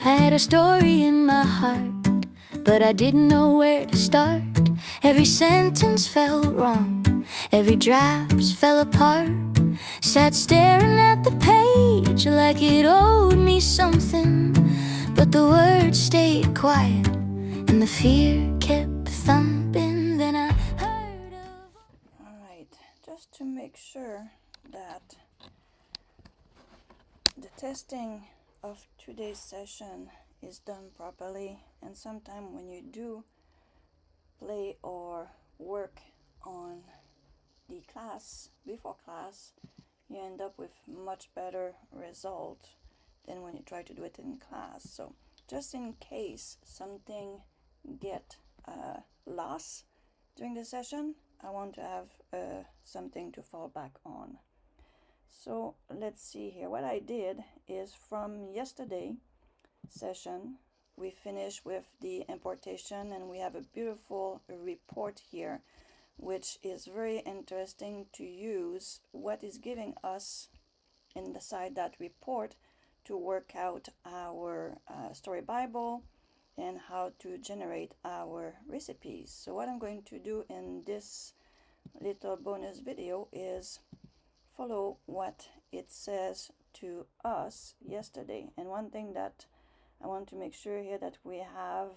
I had a story in my heart, but I didn't know where to start. Every sentence felt wrong, every draft fell apart. Sat staring at the page like it owed me something, but the words stayed quiet and the fear kept thumping. Then I heard a... Alright, just to make sure that the testing of today's session is done properly, and sometime when you do play or work on the class before class, you end up with much better result than when you try to do it in class. So just in case something get lost during the session, I want to have something to fall back on. So let's see here. What I did is from yesterday session, we finished with the importation, and we have a beautiful report here, which is very interesting to use what is giving us inside that report to work out our story Bible and how to generate our recipes. So what I'm going to do in this little bonus video is follow what it says to us yesterday. And one thing that I want to make sure here that we have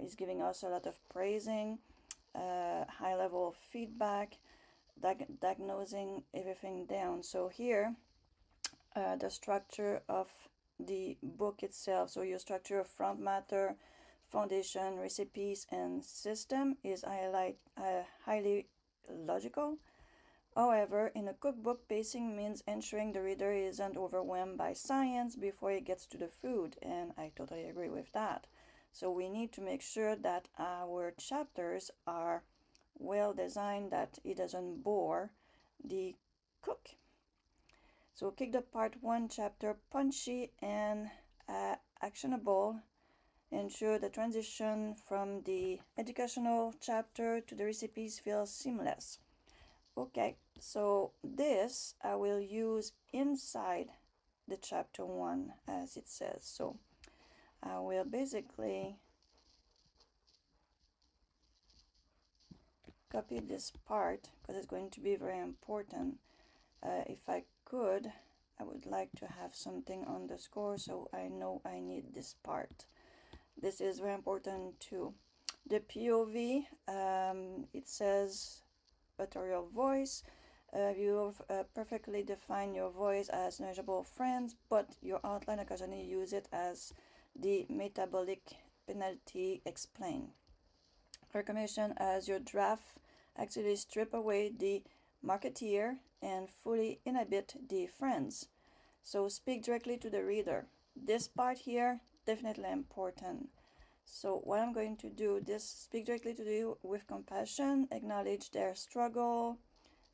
is giving us a lot of praising, high level of feedback, diagnosing everything down. So here, the structure of the book itself. So your structure of front matter, foundation, recipes, and system is highly logical. However, in a cookbook, pacing means ensuring the reader isn't overwhelmed by science before it gets to the food, and I totally agree with that. So we need to make sure that our chapters are well designed, that it doesn't bore the cook. So kick the part 1 chapter punchy and actionable. Ensure the transition from the educational chapter to the recipes feels seamless. Okay, so this I will use inside the chapter 1 as it says. So I will basically copy this part because it's going to be very important. If I could, I would like to have something on the score so I know I need this part. This is very important too. The POV, it says authorial voice. You've perfectly defined your voice as knowledgeable friends, but your outline occasionally use it as the metabolic penalty explain. Recommendation as your draft actually strip away the marketeer and fully inhibit the friends. So speak directly to the reader. This part here, definitely important. So what I'm going to do, this speak directly to you with compassion, acknowledge their struggle.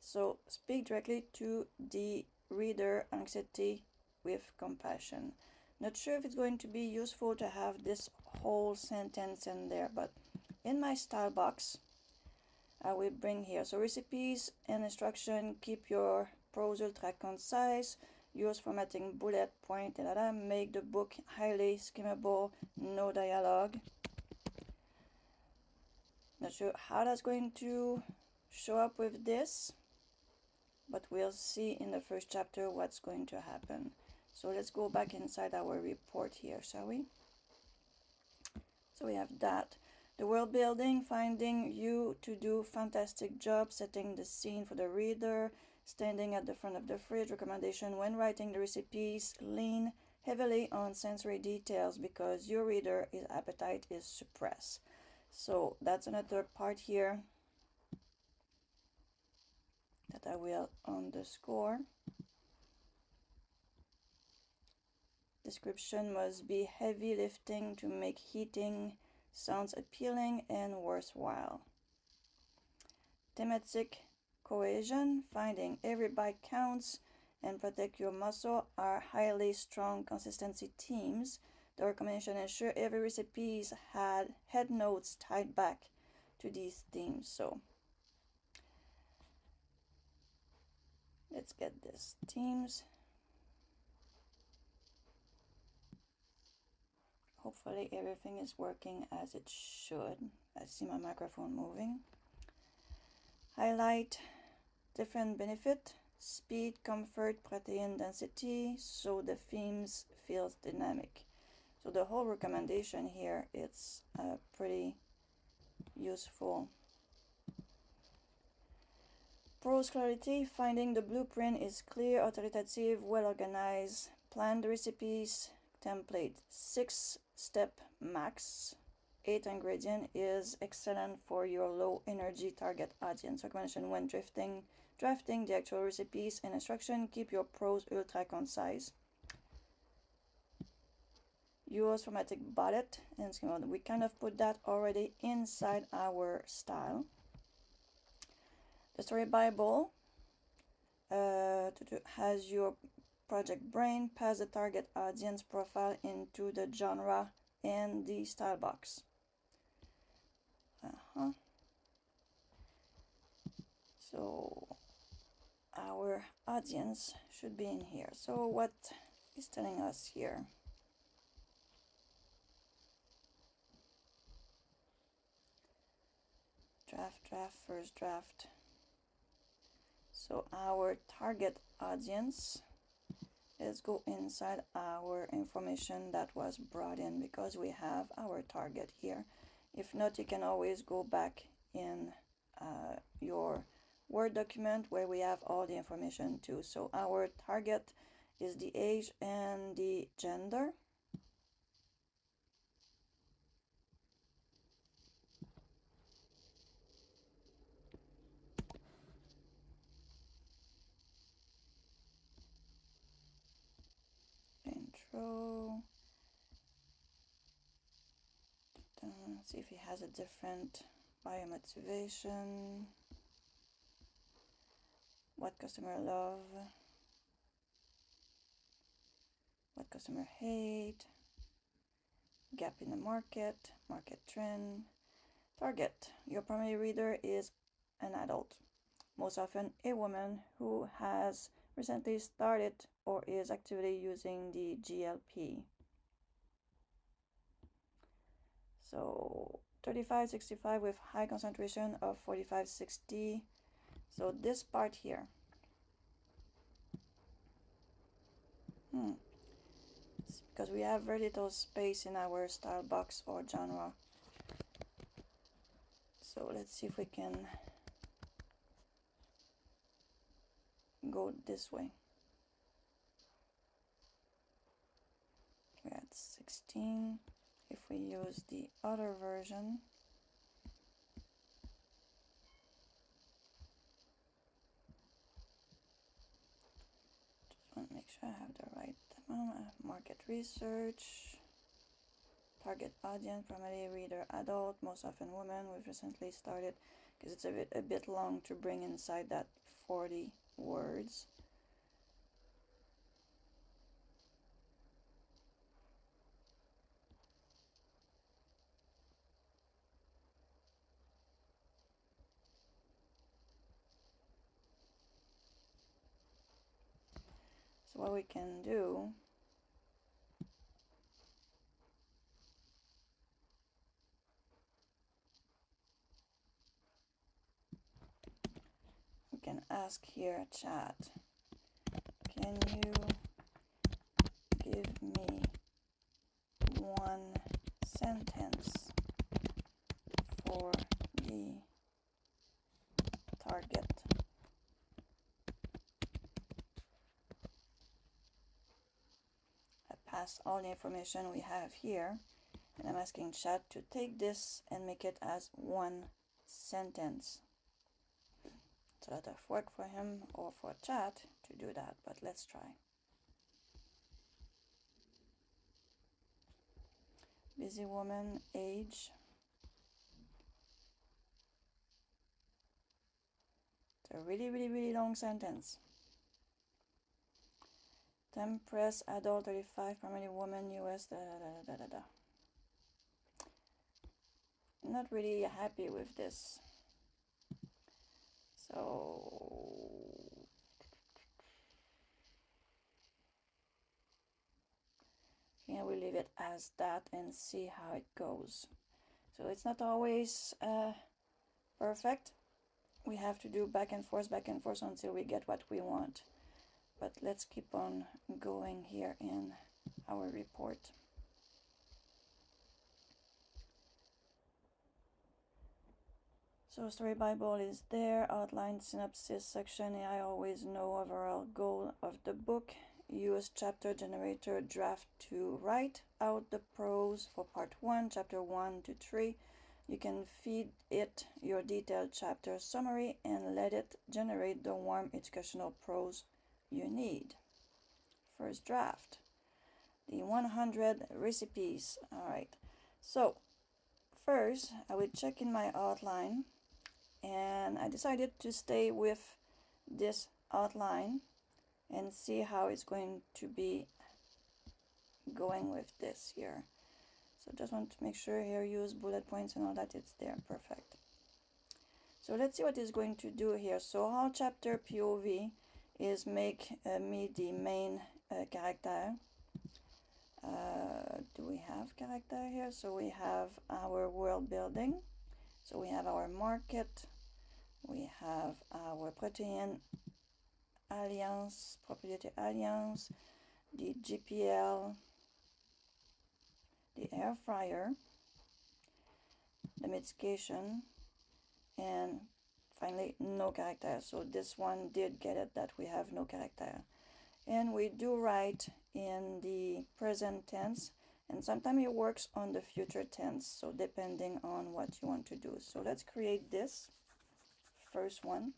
So speak directly to the reader anxiety with compassion. Not sure if it's going to be useful to have this whole sentence in there, but in my style box, I will bring here. So recipes and instruction, keep your prose ultra concise, use formatting bullet point, and make the book highly skimmable, no dialogue. Not sure how that's going to show up with this, but we'll see in the first chapter what's going to happen. So let's go back inside our report here, shall we? So we have that. The world building, finding you to do fantastic job setting the scene for the reader, standing at the front of the fridge. Recommendation when writing the recipes, lean heavily on sensory details because your reader's appetite is suppressed. So that's another part here that I will underscore. Description must be heavy lifting to make heating sounds appealing and worthwhile. Thematic cohesion, finding every bite counts and protect your muscle are highly strong consistency themes. The recommendation ensure every recipe had head notes tied back to these themes. So let's get this themes. hopefully everything is working as it should. I see my microphone moving. Highlight different benefit, speed, comfort, protein density, so the themes feels dynamic. So the whole recommendation here, it's pretty useful. Prose clarity, finding the blueprint is clear, authoritative, well organized, planned recipes, template, 6-step max, 8 ingredient is excellent for your low energy target audience. Recommendation when drafting the actual recipes and instruction, keep your prose ultra concise. Use formatting bullet, and we kind of put that already inside our style. The story Bible has your project brain, pass the target audience profile into the genre and the style box. So our audience should be in here. So what is telling us here? Draft, first draft. So our target audience, let's go inside our information that was brought in because we have our target here. If not, you can always go back in your Word document where we have all the information too. So our target is the age and the gender. Intro. Let's see if he has a different biomotivation. What customer love? What customer hate? Gap in the market, market trend. Target. Your primary reader is an adult, most often a woman who has recently started or is actively using the GLP. So 35-65 with high concentration of 45-60. So this part here. It's because we have very little space in our style box or genre. So let's see if we can go this way. We're at 16. If we use the other version, just want to make sure I have the right amount. Market research, target audience, primary reader adult, most often women. We've recently started because it's a bit long to bring inside that 40 words. So what we can do, we can ask here chat, can you give me one sentence for the target? I pass all the information we have here, and I'm asking chat to take this and make it as one sentence. It's a lot of work for him or for chat to do that, but let's try. Busy woman, age. It's a really long sentence. Tempress, adult, 35, primarily woman, US, Not really happy with this. So and we leave it as that and see how it goes. So it's not always perfect. We have to do back and forth until we get what we want. But let's keep on going here in our report. So Story Bible is there, outline, synopsis section. I always know overall goal of the book. Use chapter generator draft to write out the prose for part 1, chapter 1 to 3. You can feed it your detailed chapter summary and let it generate the warm educational prose you need. First draft. The 100 recipes. Alright, so first I will check in my outline, and I decided to stay with this outline and see how it's going to be going with this here. So just want to make sure here, use bullet points and all that, it's there, perfect. So let's see what it's going to do here. So our chapter POV is make me the main character. Do we have character here? So we have our world building. So we have our market. We have our protein alliance, proprietary alliance, the GPL, the air fryer, the medication, and finally no character. So this one did get it that we have no character. And we do write in the present tense, and sometimes it works on the future tense, so depending on what you want to do. So let's create this first one,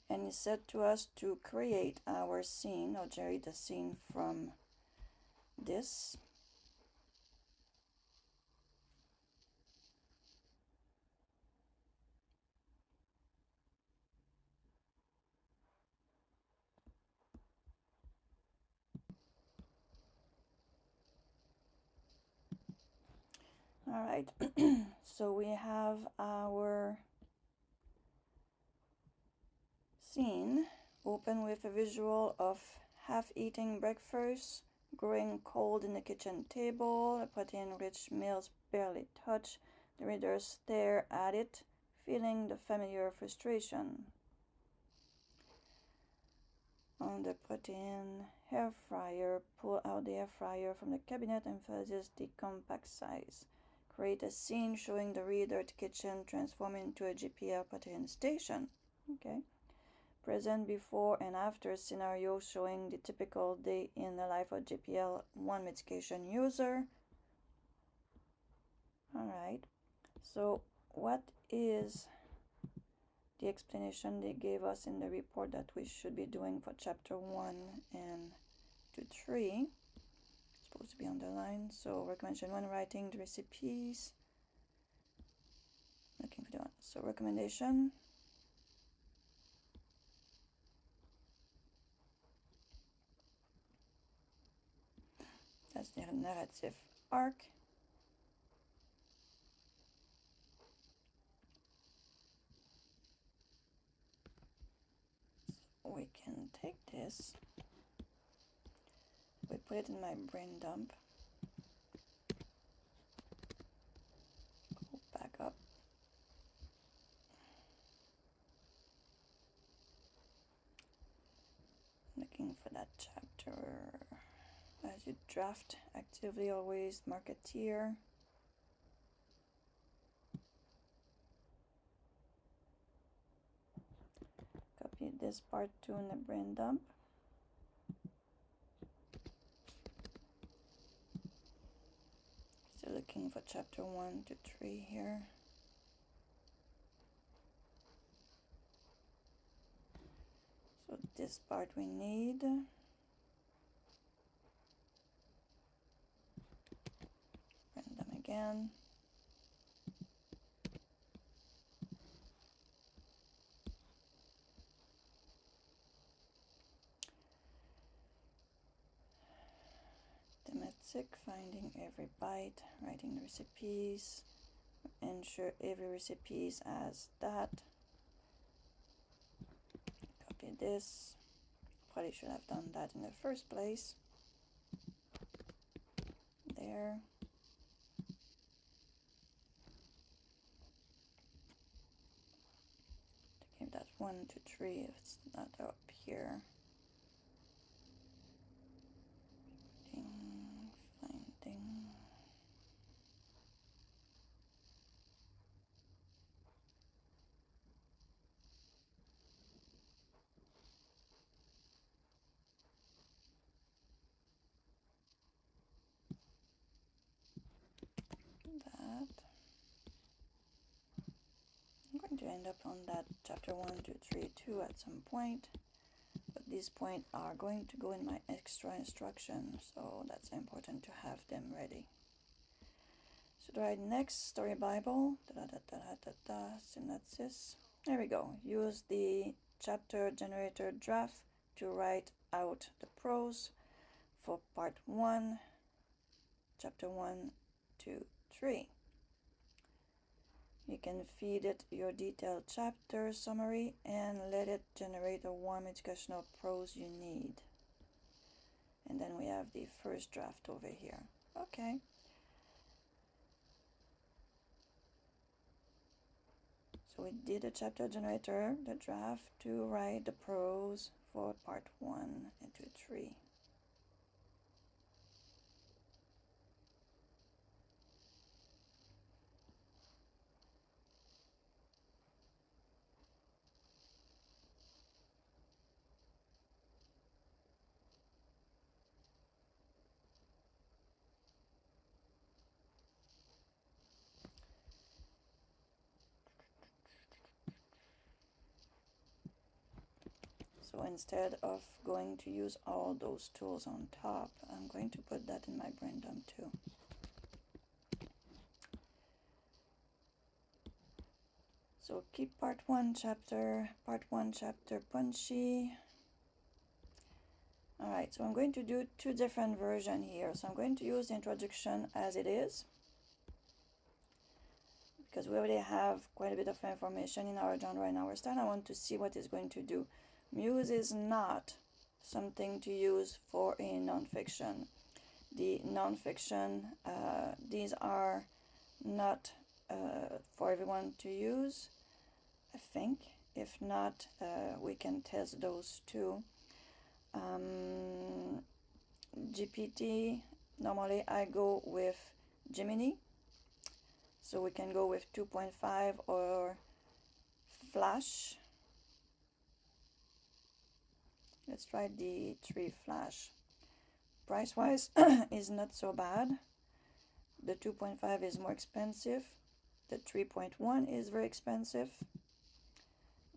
and it said to us to create our scene or generate the scene from this. All right, so we have our scene open with a visual of half eating breakfast, growing cold in the kitchen table, a protein-rich meals barely touch. The reader stare at it, feeling the familiar frustration. On the protein air fryer, pull out the air fryer from the cabinet, emphasizes the compact size. Create a scene showing the reader at kitchen transform into a GPL protein station. Okay. Present before and after scenario showing the typical day in the life of GPL-1 medication user. Alright, so what is the explanation they gave us in the report that we should be doing for chapter 1 and 2-3? It's supposed to be underlined. So recommendation 1, writing the recipes. Looking for the one. So recommendation. That's the narrative arc. So we can take this, we put it in my brain dump, go back up, looking for that chapter. As you draft actively, always marketeer. Copy this part 2 in the brain dump. Still looking for chapter 1 to 3 here. So this part we need. Brain dump again. Thematic, finding every bite, writing the recipes, ensure every recipe is as that. Copy this. Probably should have done that in the first place. there. To give that 1, 2, 3 if it's not up here. Finding. That. I'm going to end up on that chapter 1, 2, 3, 2 at some point. But these points are going to go in my extra instructions, so that's important to have them ready. Sudowrite next, Story Bible, synopsis. There we go. Use the chapter generator draft to write out the prose for part 1, chapter 1, 2, 3. You can feed it your detailed chapter summary and let it generate a warm educational prose you need. And then we have the first draft over here. Okay. So we did a chapter generator, the draft to write the prose for part 1 and 2, 3. So instead of going to use all those tools on top, I'm going to put that in my brain dump too. So keep part one chapter punchy. Alright, so I'm going to do 2 different versions here. So I'm going to use the introduction as it is, because we already have quite a bit of information in our genre and our style. I want to see what it's going to do. Muse is not something to use for a nonfiction. The nonfiction, these are not for everyone to use, I think. If not, we can test those too. GPT, normally I go with Gemini, so we can go with 2.5 or Flash. Let's try the 3 Flash. Price wise is not so bad. The 2.5 is more expensive. The 3.1 is very expensive.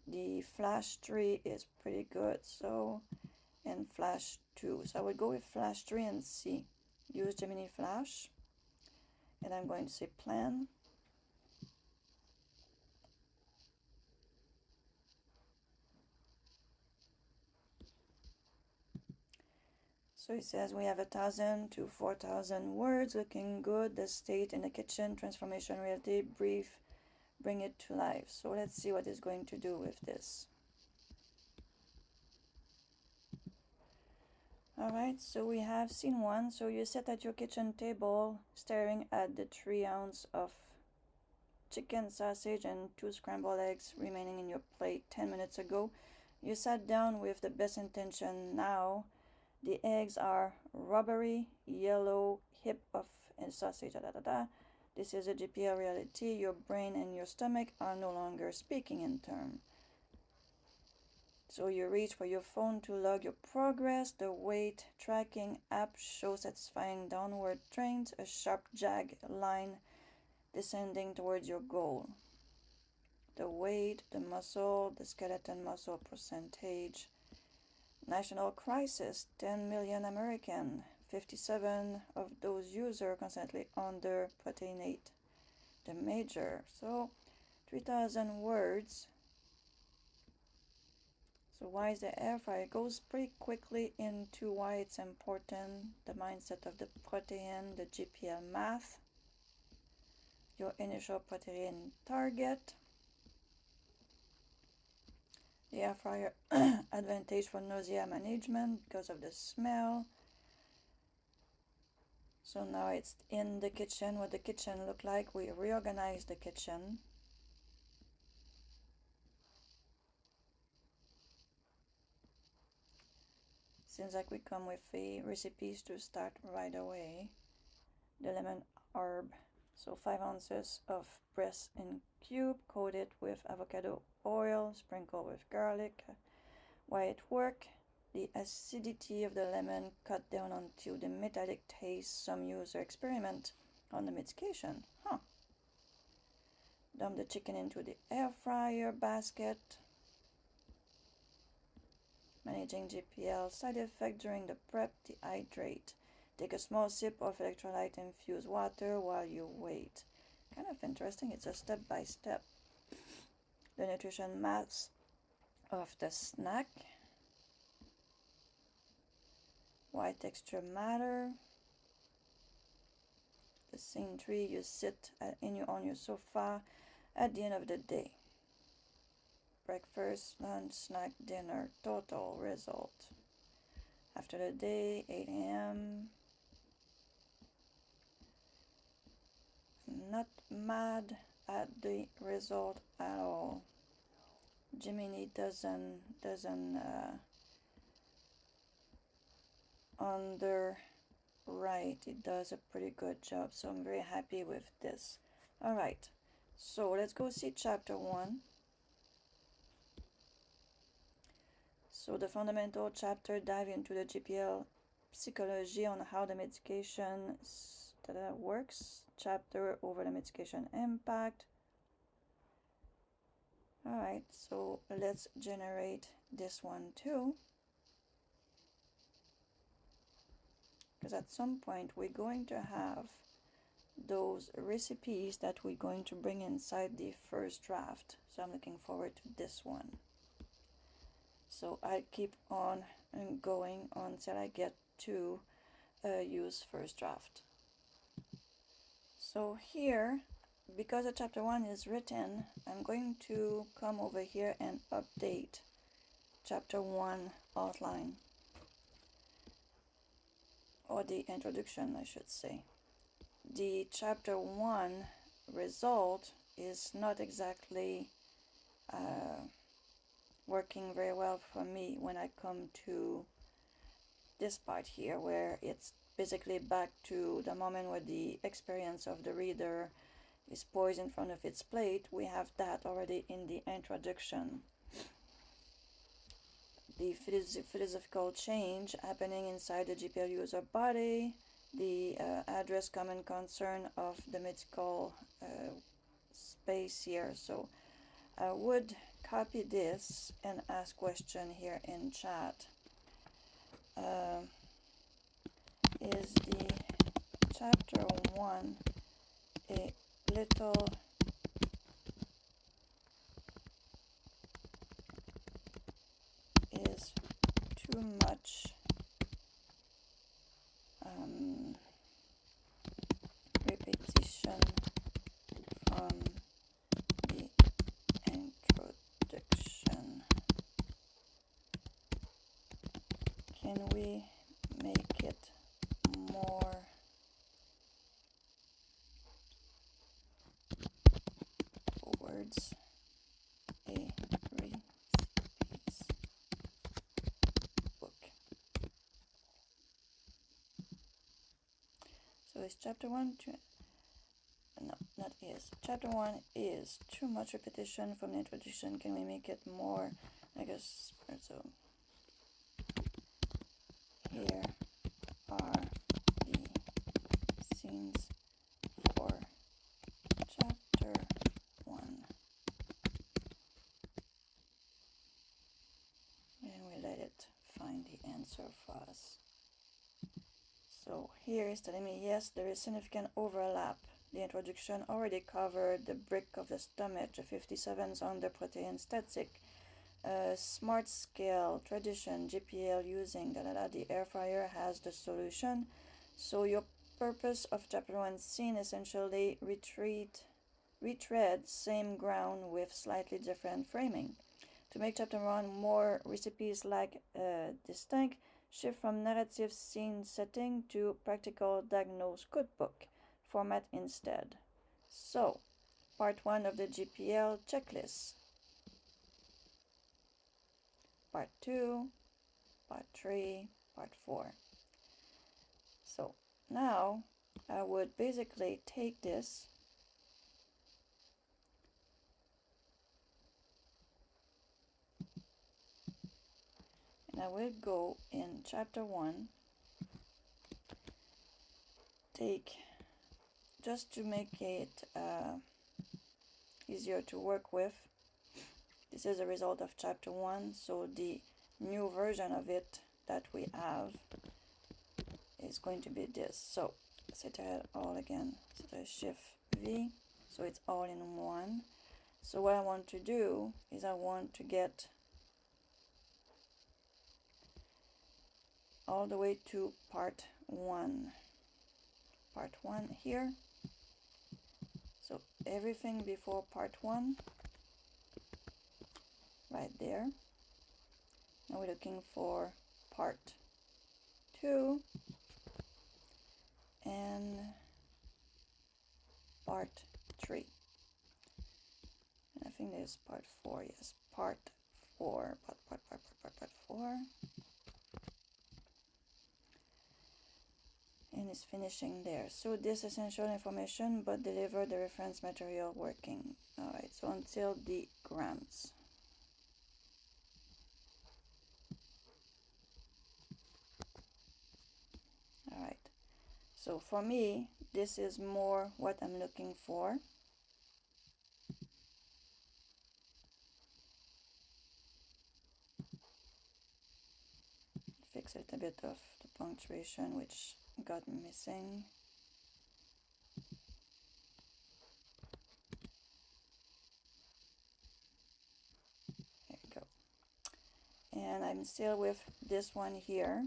The Flash 3 is pretty good, so, and Flash 2. So I would go with Flash 3 and see. Use Gemini Flash. And I'm going to say plan. So it says we have 1,000 to 4,000 words, looking good. The state in the kitchen, transformation, reality, brief, bring it to life. So let's see what it's going to do with this. Alright, so we have scene 1. So you sit at your kitchen table, staring at the 3 ounces of chicken, sausage, and 2 scrambled eggs remaining in your plate 10 minutes ago. You sat down with the best intention now. The eggs are rubbery, yellow, hip of and sausage, This is a GPL reality. Your brain and your stomach are no longer speaking in terms. So you reach for your phone to log your progress. The weight tracking app shows satisfying downward trends, a sharp jag line descending towards your goal. The weight, the muscle, the skeleton muscle percentage. National crisis, 10 million American, 57 of those users constantly under proteinate. The major, so 3,000 words. So why is the air fryer? It goes pretty quickly into why it's important, the mindset of the protein, the GPL math, your initial protein target, the air fryer advantage for nausea management because of the smell. So now it's in the kitchen, what the kitchen looked like. We reorganized the kitchen. Seems like we come with the recipes to start right away. The lemon herb, so 5 ounces of pressed in cube, coated with avocado oil, sprinkle with garlic. Why it work? The acidity of the lemon cut down onto the metallic taste. Some user experiment on the medication. Dump the chicken into the air fryer basket. Managing GPL side effect during the prep, dehydrate. Take a small sip of electrolyte infused water while you wait. Kind of interesting, it's a step by step. The nutrition mass of the snack. Why texture matter. The same tree you sit on your sofa at the end of the day. Breakfast, lunch, snack, dinner, total result. After the day, 8 a.m. Not mad at the result at all. Jiminy doesn't underwrite. It does a pretty good job, so I'm very happy with this. All right, so let's go see chapter 1. So the fundamental chapter dive into the GPL psychology on how the medication works. Chapter over the medication impact. All right, so let's generate this one too, because at some point we're going to have those recipes that we're going to bring inside the first draft. So I'm looking forward to this one. So I keep on going until I get to use first draft. So here, because the chapter 1 is written, I'm going to come over here and update chapter 1 outline, or the introduction I should say. The chapter 1 result is not exactly working very well for me when I come to this part here, where it's basically back to the moment where the experience of the reader is poised in front of its plate. We have that already in the introduction. The philosophical change happening inside the GPL user body, the address common concern of the medical space here. So I would copy this and ask question here in chat. Is the chapter 1 a little is too much repetition from the introduction? Can we make it more towards a recipes book? So is chapter 1 no, not is. Chapter 1 is too much repetition from the introduction. Can we make it more, I guess, so here are the scenes for chapter 1. And we let it find the answer for us. So here is telling me, yes, there is significant overlap. The introduction already covered the brick of the stomach, the 57s on the protein static, smart scale, tradition, GPL using, the air fryer has the solution. So your purpose of chapter 1 scene essentially retread same ground with slightly different framing. To make chapter 1 more recipes like distinct, Shift from narrative scene setting to practical diagnose cookbook format instead. So, part 1 of the GPL checklist. Part 2, part 3, part 4. So, now I would basically take this and I will go in chapter 1, take, just to make it easier to work with, this is a result of chapter 1, so the new version of it that we have is going to be this. So set it all again, set a shift V, so it's all in one. So what I want to do is I want to get all the way to part 1 here. So everything before part 1 right there. Now we're looking for part 2 and part 3. And I think there's part 4, yes, part 4, part 4. And it's finishing there. So this essential information, but deliver the reference material working. All right, so until the grams. All right, so for me, this is more what I'm looking for. Fix a little bit of the punctuation, which got missing. There we go. And I'm still with this one here.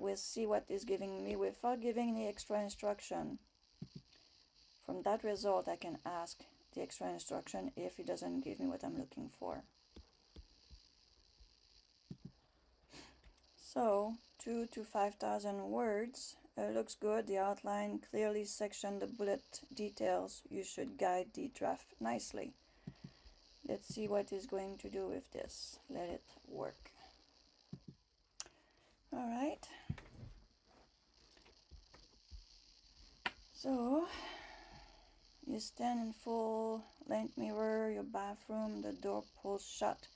We'll see what is giving me without giving any extra instruction. From that result, I can ask the extra instruction if it doesn't give me what I'm looking for. So 2 to 5,000 words looks good. The outline clearly sectioned the bullet details. You should guide the draft nicely. Let's see what it's going to do with this. Let it work. All right. So you stand in full length mirror, your bathroom, the door pulls shut.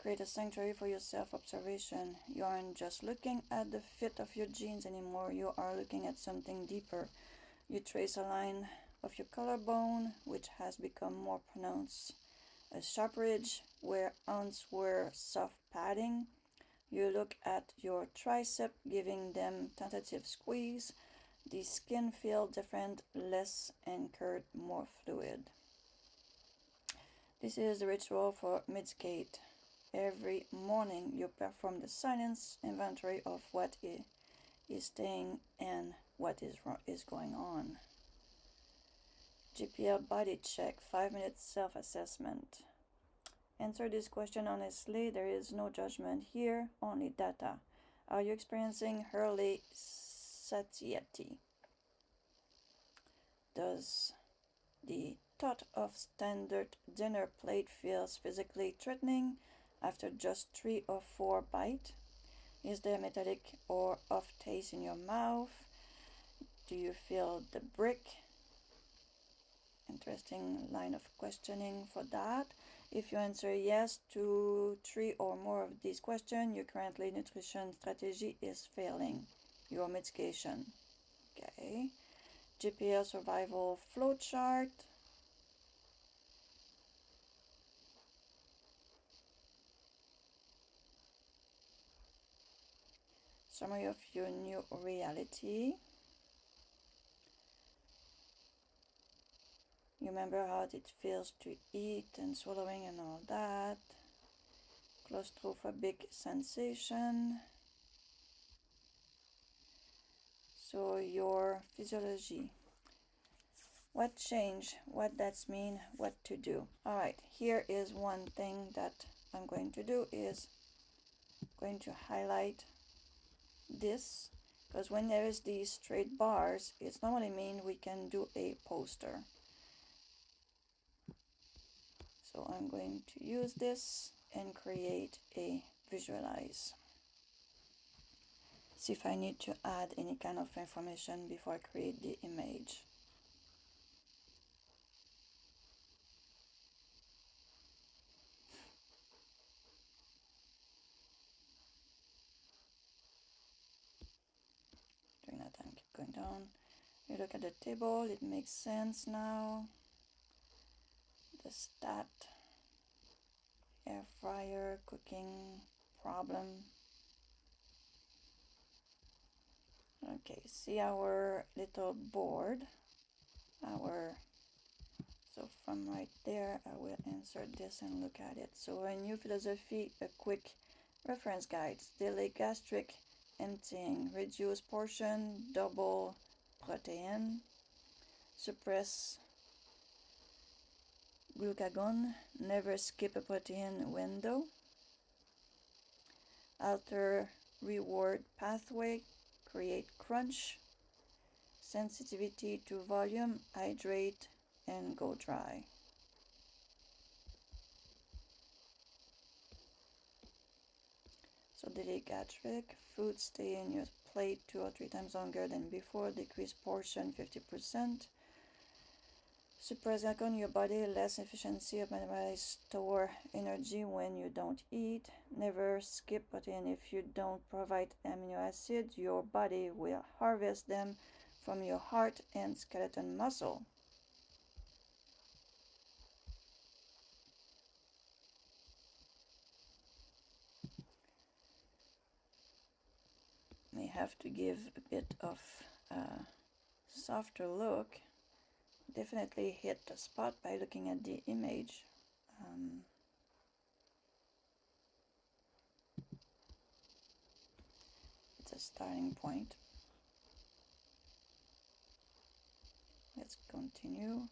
Create a sanctuary for your self-observation. You aren't just looking at the fit of your jeans anymore. You are looking at something deeper. You trace a line of your collarbone, which has become more pronounced. A sharp ridge where ounce were soft padding. You look at your tricep, giving them tentative squeeze. The skin feels different, less anchored, more fluid. This is the ritual for mid-skate. Every morning you perform the silence inventory of what is staying and what is going on. GPL body check, 5 minutes self-assessment. Answer this question honestly. There is no judgment here, only data. Are you experiencing early satiety? Does the thought of standard dinner plate feels physically threatening after just 3 or 4 bites? Is there metallic or off taste in your mouth? Do you feel the brick? Interesting line of questioning for that. If you answer yes to 3 or more of these questions, your currently nutrition strategy is failing. Your medication. Okay. GPL survival flowchart. Summary of your new reality. You remember how it feels to eat and swallowing and all that. Claustrophobic sensation. So your physiology. What changed? What that's mean? What to do? All right, here is one thing that I'm going to do is going to highlight this, because when there is these straight bars, it's normally mean we can do a poster. So I'm going to use this and create a visualize. See if I need to add any kind of information before I create the image. During that time, keep going down. You look at the table, it makes sense now. The stat, air fryer, cooking, problem. Okay, see our little board. So from right there, I will insert this and look at it. So a new philosophy, a quick reference guide, delay gastric emptying, reduce portion, double protein, suppress glucagon, never skip a protein window, alter reward pathway, create crunch, sensitivity to volume, hydrate, and go dry. So delay gastric, food stay in your plate 2 or 3 times longer than before, decrease portion 50%, suppress glucagon in your body, less efficiency of metabolize, store energy when you don't eat, never skip protein. If you don't provide amino acids, your body will harvest them from your heart and skeleton muscle. May have to give a bit of a softer look. Definitely hit the spot by looking at the image. It's a starting point. Let's continue.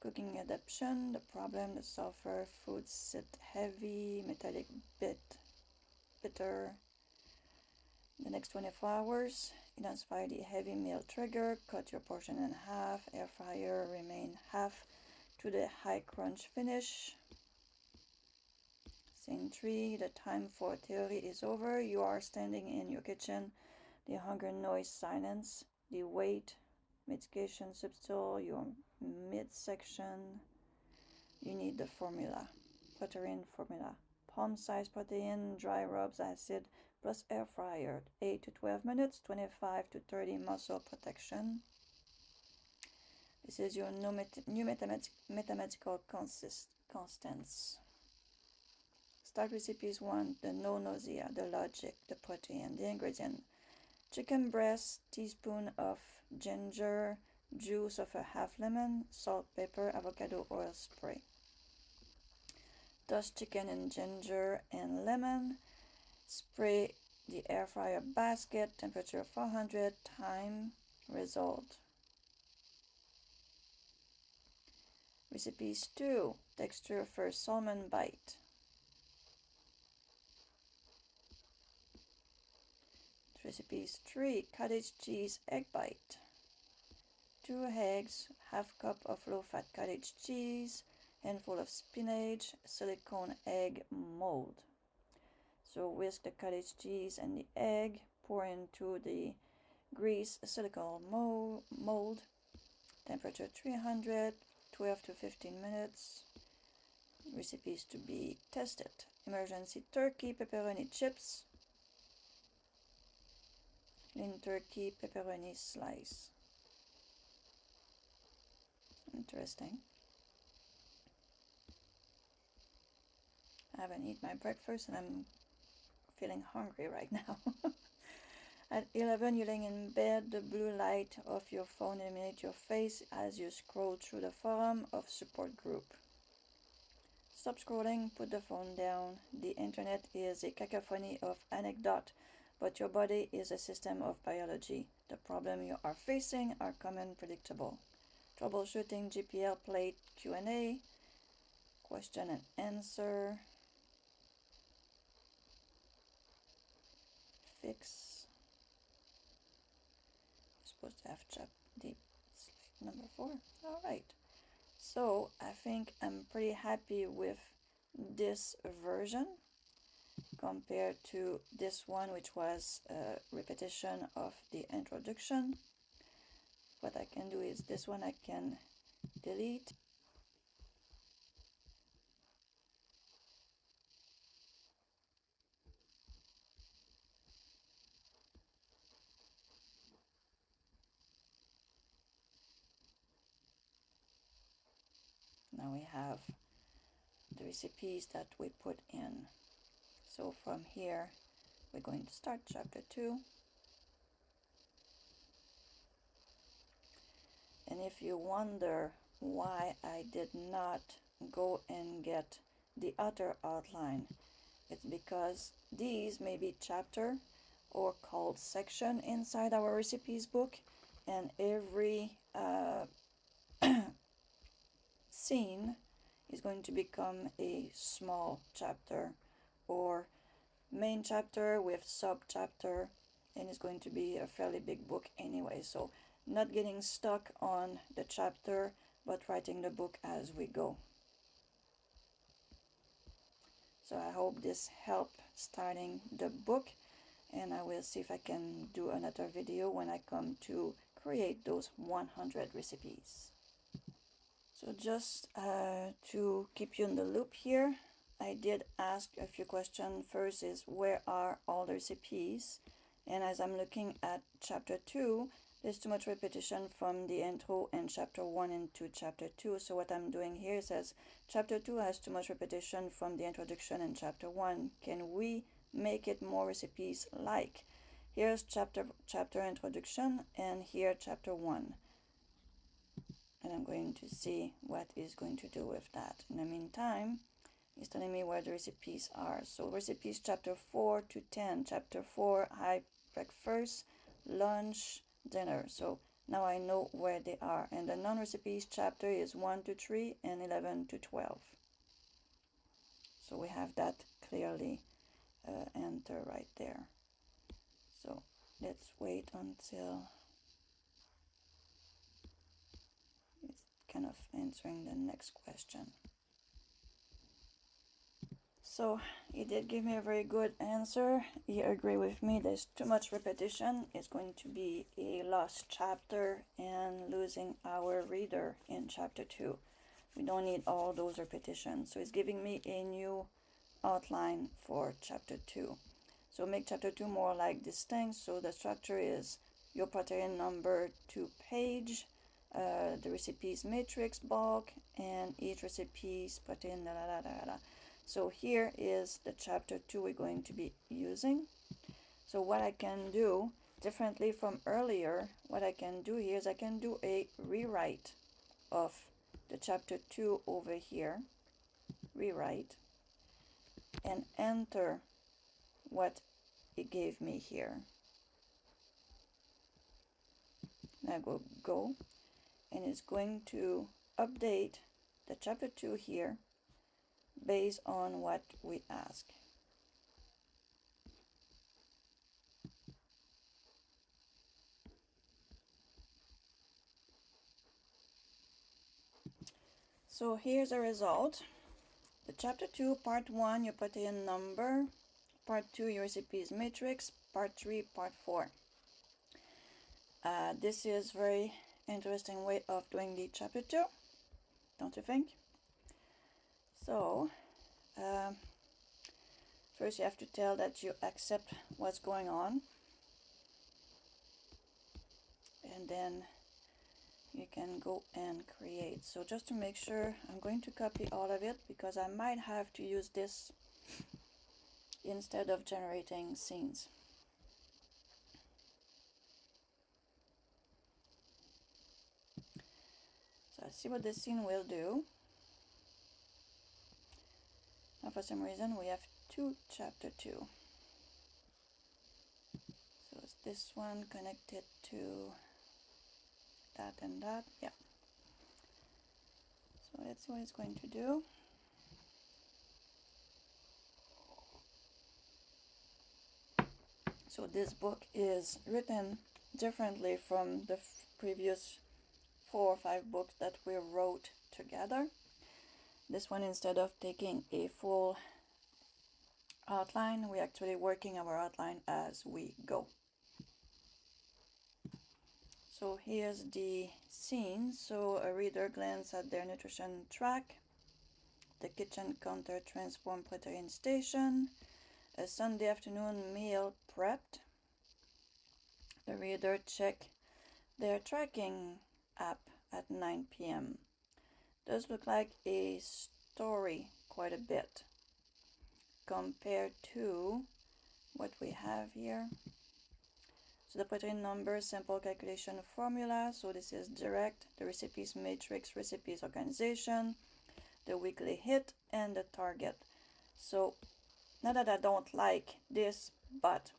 Cooking adaptation, the problem, the sulfur, foods sit heavy, metallic bitter. The next 24 hours, identify the heavy meal trigger, cut your portion in half, air fryer, remain half to the high crunch finish. Scene 3, the time for theory is over. You are standing in your kitchen. The hunger noise silence. The weight, mitigation substool, your midsection. You need the formula. Protein formula. Palm size protein, dry rubs acid, plus air fryer. 8 to 12 minutes, 25 to 30 muscle protection. This is your new mathematical constants. Start recipes 1, the no nausea, the logic, the protein, the ingredient. Chicken breast, teaspoon of ginger, juice of a half lemon, salt, pepper, avocado oil spray. Toss chicken in ginger and lemon. Spray the air fryer basket, temperature 400, time, result. Recipes 2, texture first salmon bite. Recipes 3, cottage cheese egg bite. 2 eggs, half cup of low-fat cottage cheese, handful of spinach, silicone egg mold. So whisk the cottage cheese and the egg, pour into the grease silicone mold, temperature 300, 12 to 15 minutes. Recipes to be tested. Emergency turkey, pepperoni chips, lean turkey, pepperoni slice. Interesting. I haven't eaten my breakfast and I'm feeling hungry right now. At 11, you're laying in bed. The blue light of your phone illuminates your face as you scroll through the forum of support group. Stop scrolling, put the phone down. The internet is a cacophony of anecdote, but your body is a system of biology. The problem you are facing are common, predictable. Troubleshooting GPL plate Q&A, question and answer, fix, supposed to have the slide number 4. All right. So I think I'm pretty happy with this version compared to this one, which was a repetition of the introduction. What I can do is this one I can delete. Now we have the recipes that we put in. So from here, we're going to start chapter 2. And if you wonder why I did not go and get the other outline, it's because these may be chapter or called section inside our recipes book, and every scene is going to become a small chapter or main chapter with sub chapter, and it's going to be a fairly big book anyway. So not getting stuck on the chapter, but writing the book as we go. So I hope this helped starting the book, and I will see if I can do another video when I come to create those 100 recipes. So just to keep you in the loop here, I did ask a few questions. First is, where are all the recipes? And as I'm looking at chapter 2, there's too much repetition from the intro and chapter 1 into chapter 2. So what I'm doing here says chapter 2 has too much repetition from the introduction and chapter 1. Can we make it more recipes like? Here's chapter introduction, and here chapter 1. And I'm going to see what it's going to do with that. In the meantime, it's telling me where the recipes are. So recipes chapter 4 to 10. Chapter 4, high breakfast, lunch, dinner. So now I know where they are. And the non-recipes chapter is 1 to 3 and 11 to 12. So we have that clearly enter right there. So let's wait until it's kind of answering the next question. So he did give me a very good answer. He agreed with me. There's too much repetition. It's going to be a lost chapter and losing our reader in chapter 2. We don't need all those repetitions. So he's giving me a new outline for chapter 2. So make chapter 2 more like distinct. So the structure is your protein number to page, the recipes matrix bulk, and each recipe's protein da da da da da. So here is the chapter 2 we're going to be using. So what I can do differently from earlier, what I can do here is I can do a rewrite of the chapter 2 over here, rewrite, and enter what it gave me here. Now go, and it's going to update the chapter 2 here based on what we ask. So here's a result. The chapter 2, part 1, your protein number, part 2, your recipes matrix, part 3, part 4. This is very interesting way of doing the chapter 2, don't you think? So first you have to tell that you accept what's going on, and then you can go and create. So just to make sure, I'm going to copy all of it because I might have to use this instead of generating scenes. So I see what this scene will do. Now for some reason we have two chapter 2. So is this one connected to that and that? Yeah. So let's see what it's going to do. So this book is written differently from the previous 4 or 5 books that we wrote together. This one, instead of taking a full outline, we're actually working our outline as we go. So here's the scene. So a reader glances at their nutrition track, the kitchen counter transformed protein station, a Sunday afternoon meal prepped. The reader check their tracking app at 9 p.m. Does look like a story quite a bit compared to what we have here. So the protein number, sample calculation formula. So this is direct, the recipes matrix, recipes organization, the weekly hit, and the target. So not that I don't like this, but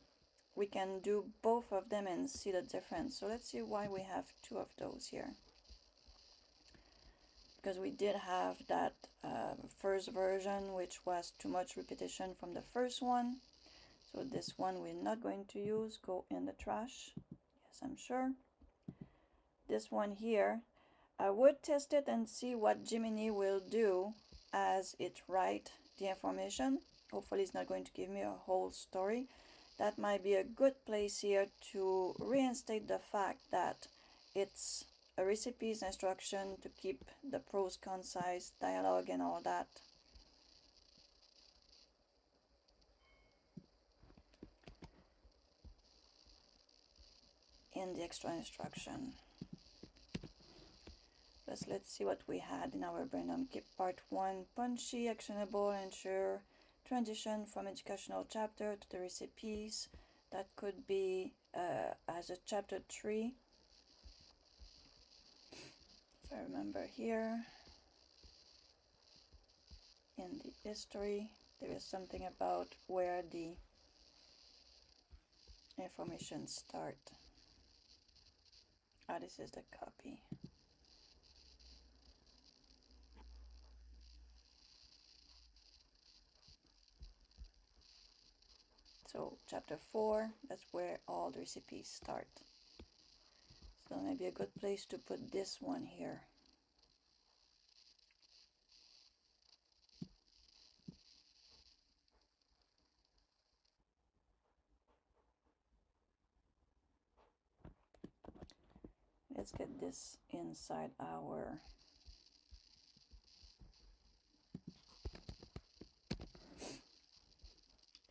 we can do both of them and see the difference. So let's see why we have 2 of those here. Because we did have that first version, which was too much repetition from the first one. So this one we're not going to use, go in the trash. Yes, I'm sure. This one here, I would test it and see what Gemini will do as it writes the information. Hopefully it's not going to give me a whole story. That might be a good place here to reinstate the fact that it's a recipes instruction to keep the prose concise, dialogue and all that. In the extra instruction. Let's see what we had in our Brandom Kit Part 1. Punchy, actionable, ensure transition from educational chapter to the recipes. That could be as a chapter 3. If I remember here. In the history, there is something about where the information start. Ah, this is the copy. So chapter 4, that's where all the recipes start. So maybe a good place to put this one here. Let's get this inside our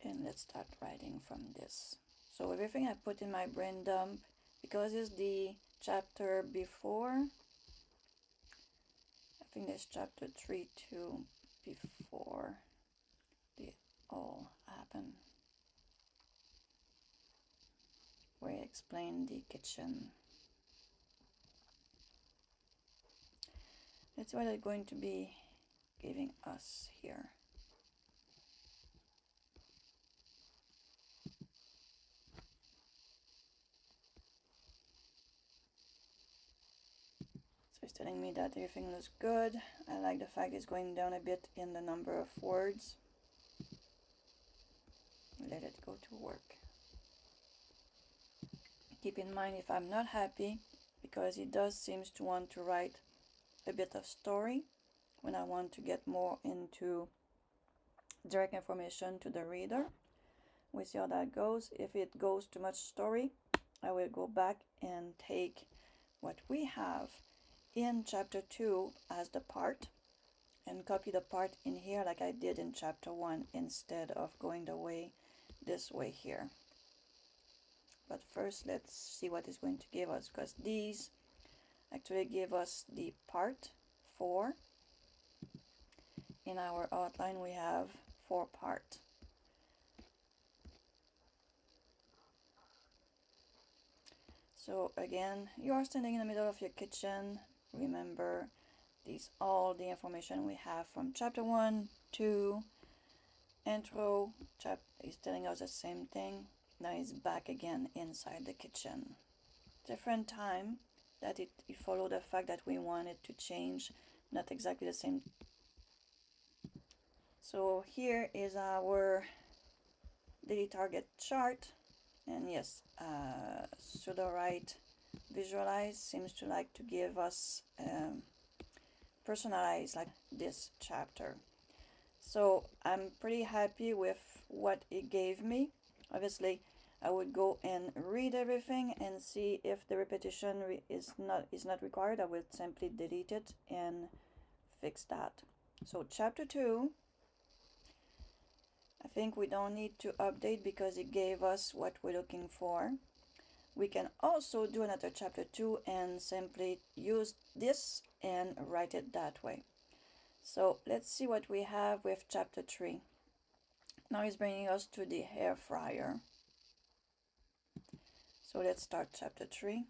and let's start writing from this. So everything I put in my brain dump, because it's the chapter before, I think there's chapter 3 too before they all happen, where I explain the kitchen. That's what they're going to be giving us here. So it's telling me that everything looks good. I like the fact it's going down a bit in the number of words. Let it go to work. Keep in mind if I'm not happy, because it does seem to want to write a bit of story when I want to get more into direct information to the reader. We see how that goes. If it goes too much story, I will go back and take what we have in chapter 2 as the part and copy the part in here like I did in chapter 1 instead of going this way here. But first let's see what it's going to give us, because these actually give us the part 4. In our outline we have 4 parts. So again, you are standing in the middle of your kitchen. Remember, these all the information we have from chapter 1, 2, intro. Is telling us the same thing. Now it's back again inside the kitchen. Different time that it follow the fact that we wanted to change, not exactly the same. So here is our daily target chart, and yes, Sudowrite Visualize seems to like to give us personalized like this chapter. So I'm pretty happy with what it gave me. Obviously, I would go and read everything and see if the repetition is not required. I will simply delete it and fix that. So chapter 2, I think we don't need to update because it gave us what we're looking for. We can also do another chapter 2 and simply use this and write it that way. So let's see what we have with chapter 3. Now it's bringing us to the hair fryer. So let's start chapter 3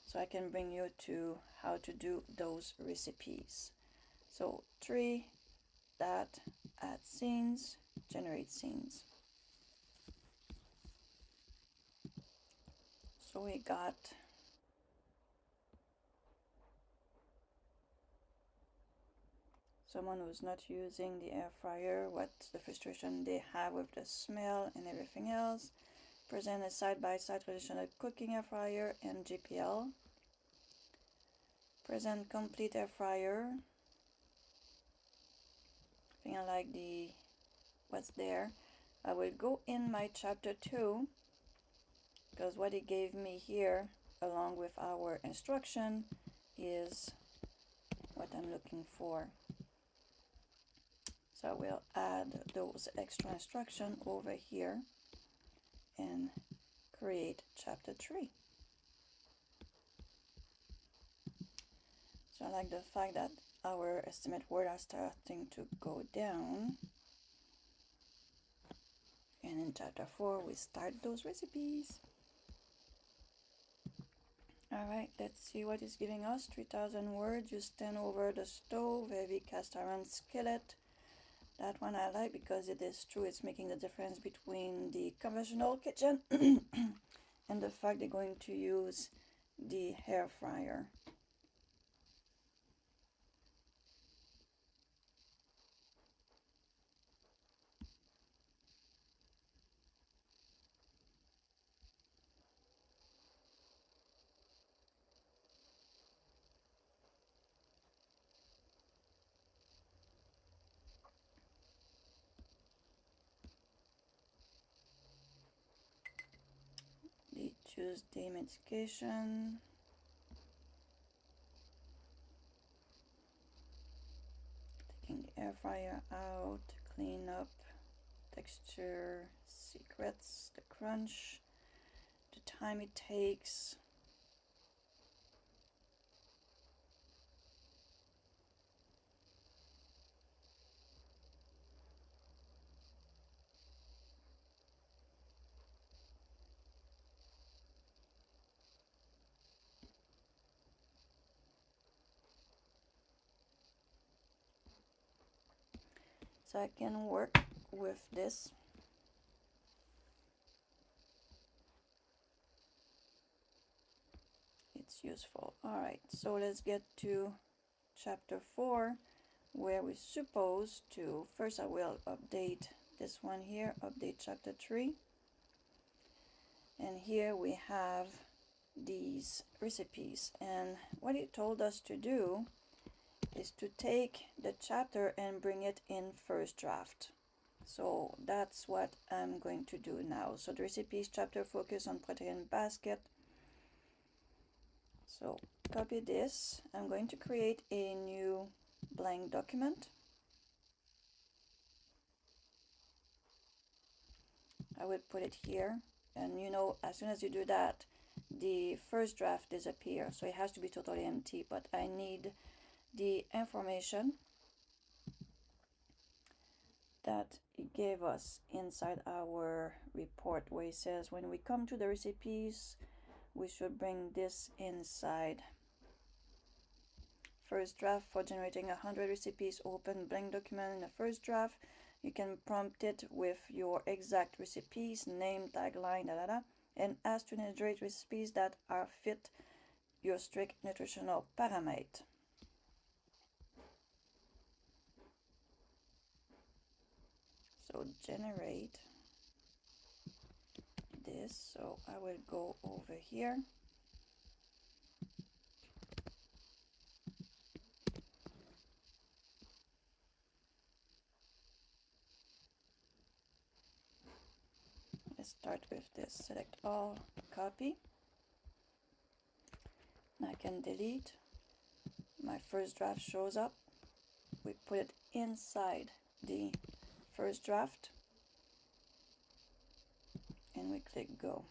so I can bring you to how to do those recipes. So 3 that add scenes, generate scenes. So we got someone who's not using the air fryer, what's the frustration they have with the smell and everything else. Present a side-by-side traditional cooking air fryer and GPL. Present complete air fryer. I think I like what's there. I will go in my chapter 2 because what it gave me here along with our instruction is what I'm looking for. So I will add those extra instruction over here and create chapter 3. So I like the fact that our estimate word are starting to go down. And in chapter 4, we start those recipes. Alright, let's see what it's giving us. 3,000 words. You stand over the stove, heavy cast iron skillet. That one I like because it is true. It's making the difference between the conventional kitchen and the fact they're going to use the hair fryer. The Tuesday medication. Taking the air fryer out, clean up, texture, secrets, the crunch, the time it takes. So I can work with this. It's useful. Alright, so let's get to chapter 4 where we're supposed to, first I will update this one here, update chapter 3. And here we have these recipes. And what it told us to do is to take the chapter and bring it in first draft. So that's what I'm going to do now. So the recipes chapter focus on protein basket. So copy this. I'm going to create a new blank document. I will put it here. And you know, as soon as you do that, the first draft disappears. So it has to be totally empty, but I need the information that it gave us inside our report where it says when we come to the recipes we should bring this inside. First draft for generating 100 recipes, open blank document in the first draft. You can prompt it with your exact recipes, name, tagline, and ask to generate recipes that are fit your strict nutritional parameter. So generate this, so I will go over here. Let's start with this, select all, copy. And I can delete. My first draft shows up. We put it inside the first draft and we click go.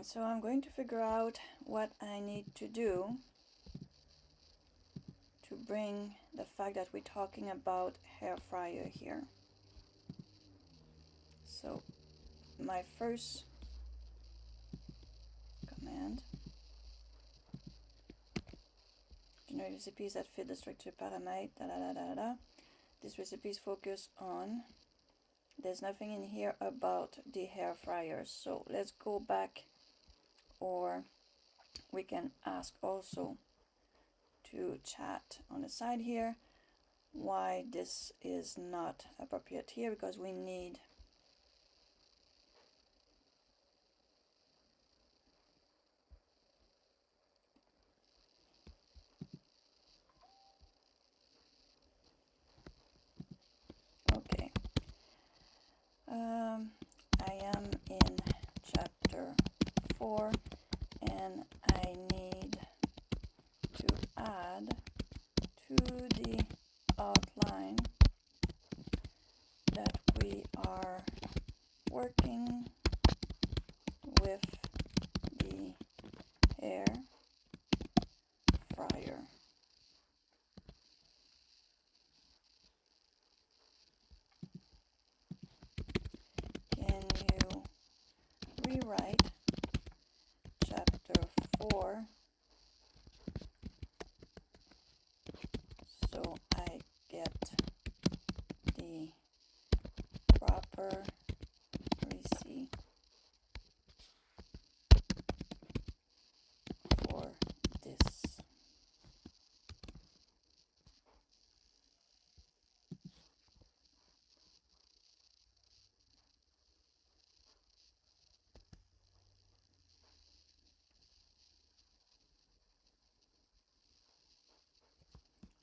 So I'm going to figure out what I need to do to bring the fact that we're talking about hair fryer here. So my first command, generate recipes that fit the structure parameter, da, da, da, da, da. This recipe is focused on, there's nothing in here about the hair fryer, so let's go back, or we can ask also to chat on the side here why this is not appropriate here, because we need okay. I am in chapter 4 and I need to add to the outline that we are working with the air fryer. Can you rewrite chapter 4 so I get the proper receipt for this?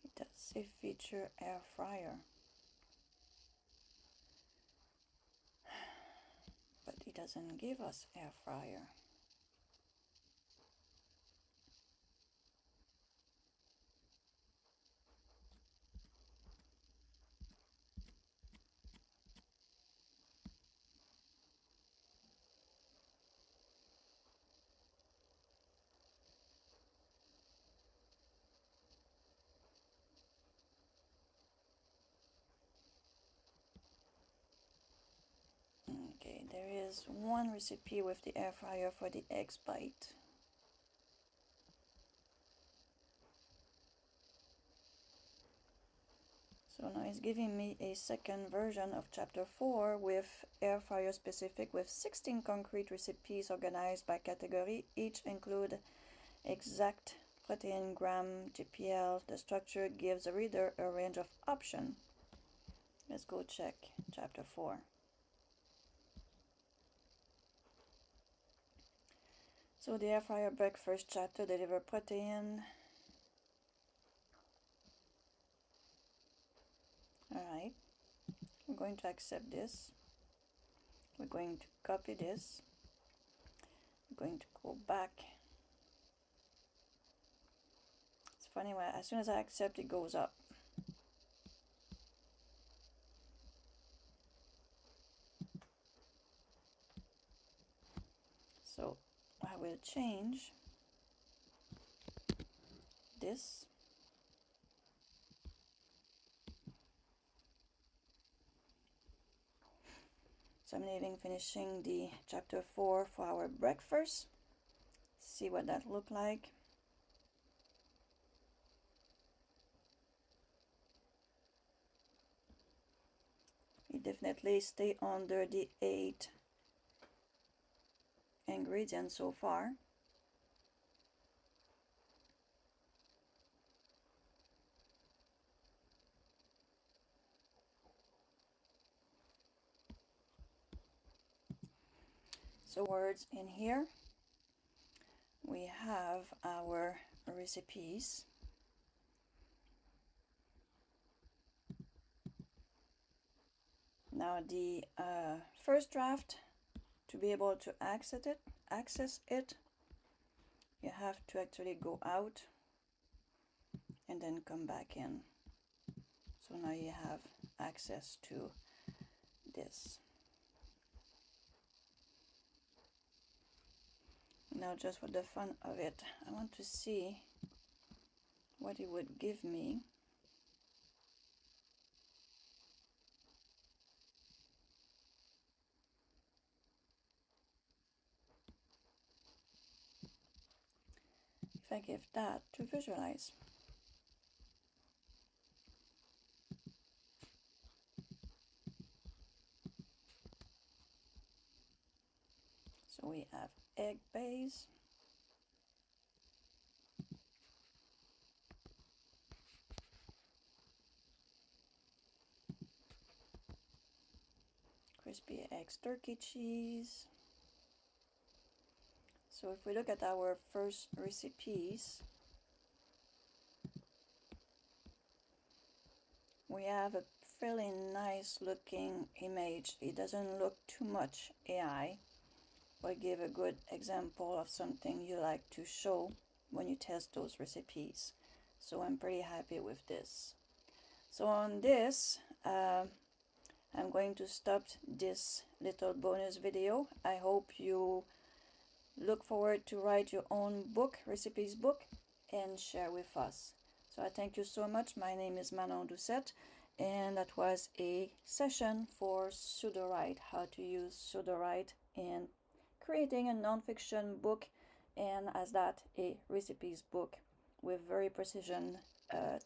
It does say feature air fryer, but it doesn't give us air fryer. Okay, there is one recipe with the air fryer for the eggs bite. So now it's giving me a second version of chapter 4 with air fryer specific, with 16 concrete recipes organized by category. Each include exact protein, gram, GPL. The structure gives the reader a range of options. Let's go check chapter 4. So the air fryer breakfast chapter deliver protein. Alright, we're going to accept this. We're going to copy this. We're going to go back. funny way. As soon as I accept, it goes up. So I will change this. So I'm leaving, finishing the chapter 4 for our breakfast. See what that look like. We definitely stay under the 8 ingredients so far. So words in here, we have our recipes. Now the first draft, to be able to access it, you have to actually go out and then come back in. So now you have access to this. Now, just for the fun of it, I want to see what it would give me. If I give that to visualize. So we have egg base, crispy eggs, turkey cheese. So if we look at our first recipes, we have a fairly nice looking image. It doesn't look too much AI, but give a good example of something you like to show when you test those recipes. So I'm pretty happy with this. So on this, I'm going to stop this little bonus video. I hope you look forward to write your own book, recipes book, and share with us. So I thank you so much. My name is Manon, and that was a session for Sudowrite, how to use Sudowrite in creating a nonfiction book, and as that, a recipes book with very precision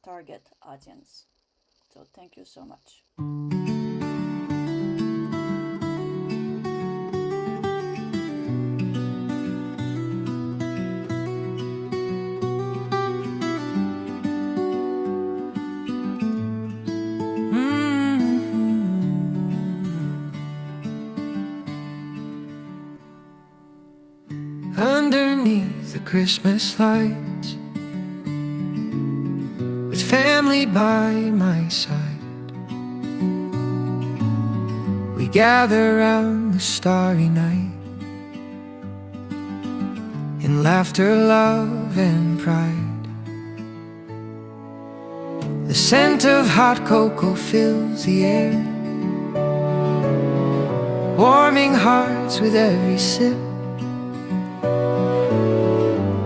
target audience. So thank you so much. Underneath the Christmas lights, with family by my side, we gather round the starry night, in laughter, love, and pride. The scent of hot cocoa fills the air, warming hearts with every sip.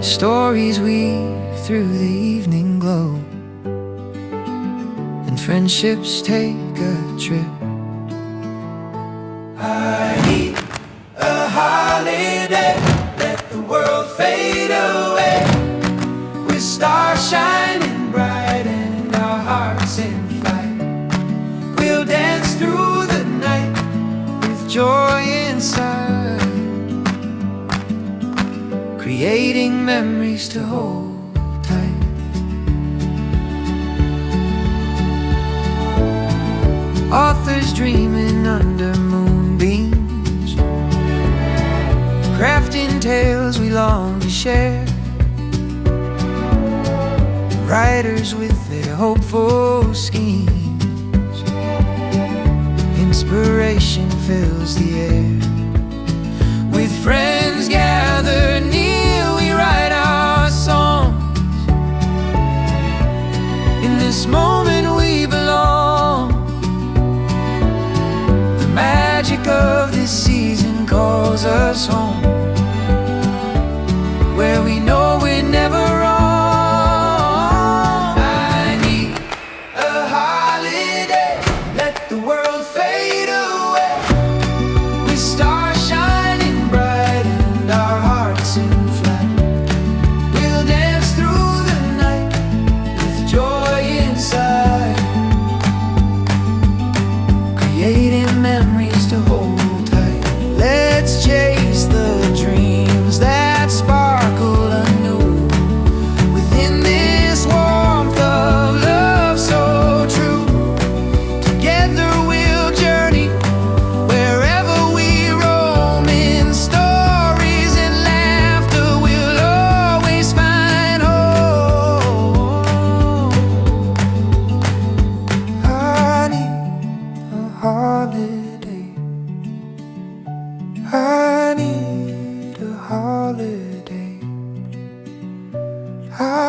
Stories weave through the evening glow, and friendships take a trip. I need a holiday, let the world fade away, with stars shining bright and our hearts in flight. We'll dance through the night with joy inside, creating memories to hold tight. Authors dreaming under moonbeams, crafting tales we long to share. Writers with their hopeful schemes, inspiration fills the air. With friends gathered near, we write our songs, I need a holiday. I